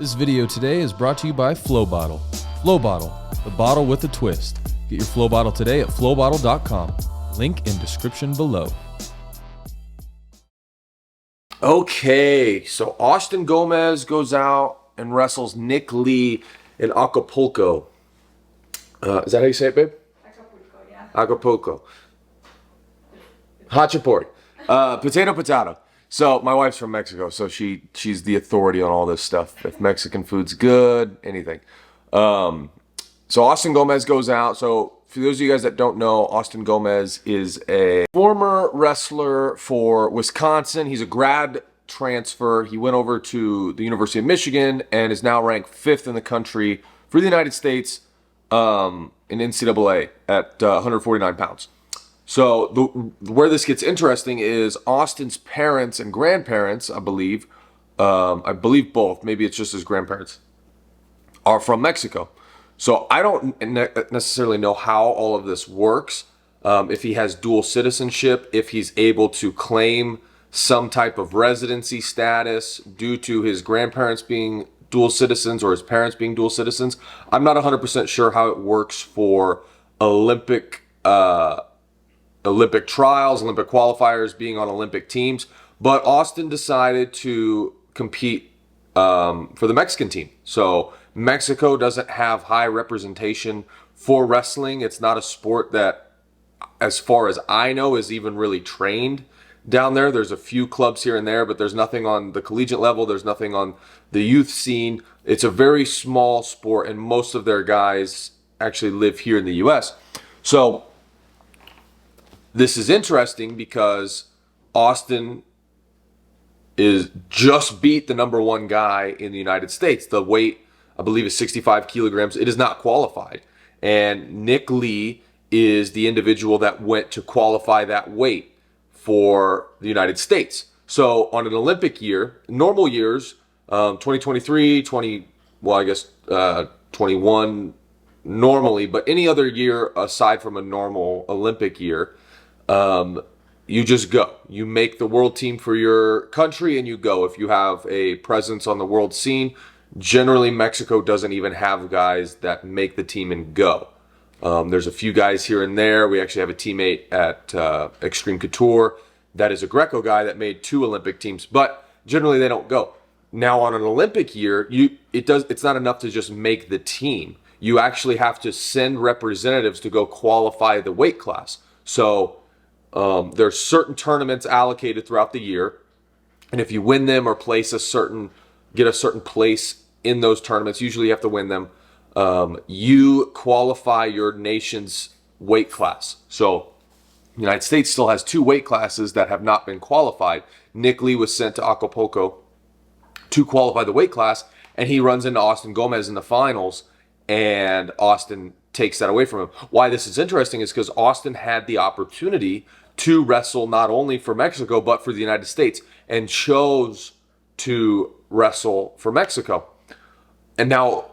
This video today is brought to you by Flow Bottle. Flow Bottle, the bottle with a twist. Get your Flow Bottle today at flowbottle.com. Link in description below. Okay, so Austin Gomez goes out and wrestles Nick Lee in Acapulco. Is that how you say it, babe? Acapulco, yeah. Acapulco. Hachapuri. Potato. So my wife's from Mexico, so she's the authority on all this stuff. If Mexican food's good, anything. So Austin Gomez goes out. So for those of you guys that don't know, Austin Gomez is a former wrestler for Wisconsin. He's a grad transfer. He went over to the University of Michigan and is now ranked 5th in the country for the United States in NCAA at 149 pounds. So where this gets interesting is Austin's parents and grandparents, I believe both, maybe it's just his grandparents, are from Mexico. So I don't necessarily know how all of this works, if he has dual citizenship, if he's able to claim some type of residency status due to his grandparents being dual citizens or his parents being dual citizens. I'm not 100% sure how it works for Olympic trials, Olympic qualifiers, being on Olympic teams. But Austin decided to compete for the Mexican team. So Mexico doesn't have high representation for wrestling. It's not a sport that, as far as I know, is even really trained down there. There's a few clubs here and there, but there's nothing on the collegiate level. There's nothing on the youth scene. It's a very small sport, and most of their guys actually live here in the U.S. So this is interesting because Austin is just beat the number one guy in the United States. The weight, I believe, is 65 kilograms. It is not qualified. And Nick Lee is the individual that went to qualify that weight for the United States. So on an Olympic year, normal years, 2023, 21 normally, but any other year aside from a normal Olympic year, you just go. You make the world team for your country and you go. If you have a presence on the world scene, generally Mexico doesn't even have guys that make the team and go. There's a few guys here and there. We actually have a teammate at Extreme Couture that is a Greco guy that made 2 Olympic teams, but generally they don't go. Now on an Olympic year, it's not enough to just make the team. You actually have to send representatives to go qualify the weight class. So there's certain tournaments allocated throughout the year, and if you win them or get a certain place in those tournaments, usually you have to win them, you qualify your nation's weight class. So the United States still has 2 weight classes that have not been qualified. Nick Lee was sent to Acapulco to qualify the weight class, and he runs into Austin Gomez in the finals, and Austin takes that away from him. Why this is interesting is because Austin had the opportunity to wrestle not only for Mexico, but for the United States, and chose to wrestle for Mexico. And now,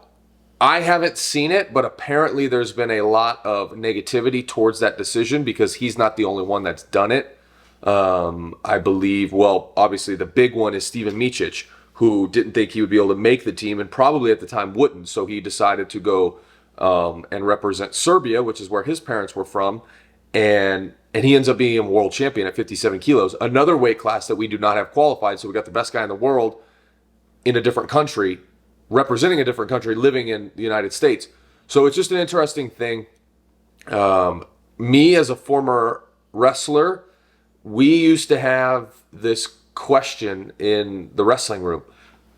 I haven't seen it, but apparently there's been a lot of negativity towards that decision because he's not the only one that's done it. I believe, well, obviously the big one is Steven Miocic, who didn't think he would be able to make the team and probably at the time wouldn't. So he decided to go and represent Serbia, which is where his parents were from. And he ends up being a world champion at 57 kilos, another weight class that we do not have qualified. So we got the best guy in the world in a different country, representing a different country, living in the United States. So it's just an interesting thing. Me as a former wrestler, we used to have this question in the wrestling room.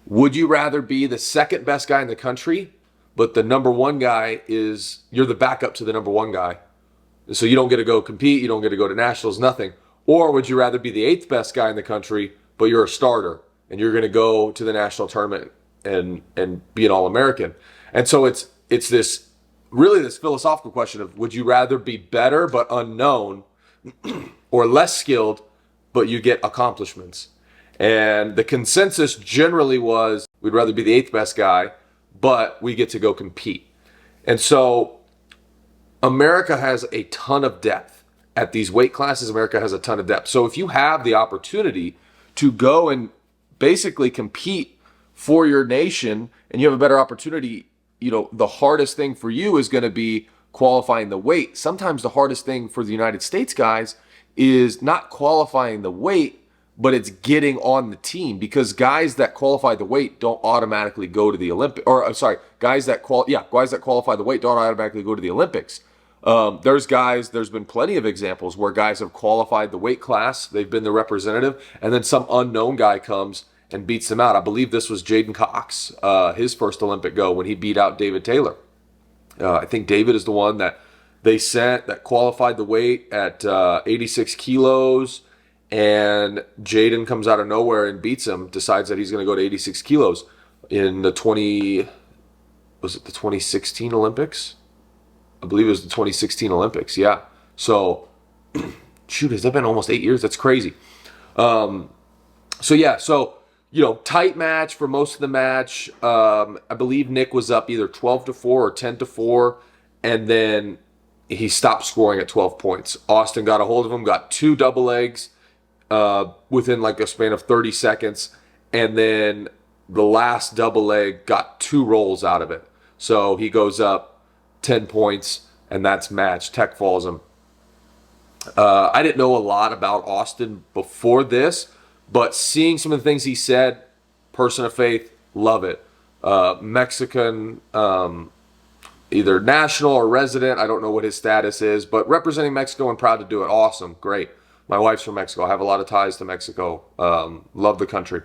Would you rather be the second best guy in the country, but the number one guy you're the backup to the number one guy? So you don't get to go compete, you don't get to go to nationals, nothing. Or would you rather be the 8th best guy in the country, but you're a starter and you're going to go to the national tournament and be an All-American? And so it's this philosophical question of, would you rather be better but unknown or less skilled but you get accomplishments? And the consensus generally was we'd rather be the 8th best guy, but we get to go compete. And so America has a ton of depth at these weight classes. America has a ton of depth. So if you have the opportunity to go and basically compete for your nation and you have a better opportunity, the hardest thing for you is going to be qualifying the weight. Sometimes the hardest thing for the United States guys is not qualifying the weight, but it's getting on the team, because guys that qualify the weight don't automatically go to the Olympic, or sorry, guys that qualify the weight don't automatically go to the Olympics. There's been plenty of examples where guys have qualified the weight class, they've been the representative, and then some unknown guy comes and beats them out. I believe this was Jaden Cox, his first Olympic go, when he beat out David Taylor. I think David is the one that they sent that qualified the weight at 86 kilos, and Jaden comes out of nowhere and beats him, decides that he's going to go to 86 kilos in the 2016 Olympics? I believe it was the 2016 Olympics, yeah. So, shoot, has that been almost 8 years? That's crazy. Tight match for most of the match. I believe Nick was up either 12-4 or 10-4, and then he stopped scoring at 12 points. Austin got a hold of him, got 2 double legs within like a span of 30 seconds, and then the last double leg got 2 rolls out of it. So he goes up 10 points, and that's match. Tech falls him. I didn't know a lot about Austin before this, but seeing some of the things he said, person of faith, love it. Mexican, either national or resident, I don't know what his status is, but representing Mexico and proud to do it. Awesome, great. My wife's from Mexico. I have a lot of ties to Mexico. Love the country.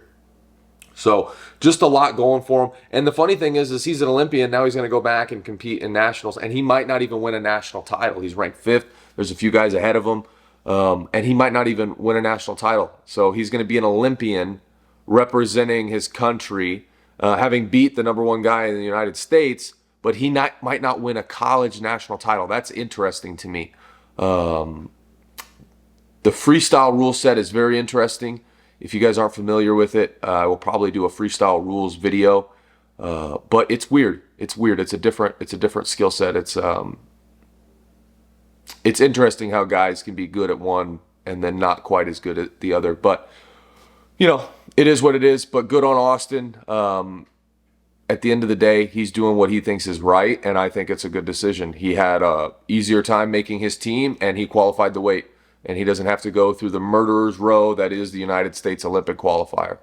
So just a lot going for him. And the funny thing is he's an Olympian. Now he's going to go back and compete in nationals, and he might not even win a national title. He's ranked 5th. There's a few guys ahead of him. And he might not even win a national title. So he's going to be an Olympian representing his country, having beat the number 1 guy in the United States, but he might not win a college national title. That's interesting to me. The freestyle rule set is very interesting. If you guys aren't familiar with it, I will probably do a freestyle rules video. But it's weird. It's weird. It's a different skill set. It's interesting how guys can be good at one and then not quite as good at the other. But, it is what it is. But good on Austin. At the end of the day, he's doing what he thinks is right, and I think it's a good decision. He had a easier time making his team, and he qualified the weight. And he doesn't have to go through the murderer's row that is the United States Olympic qualifier.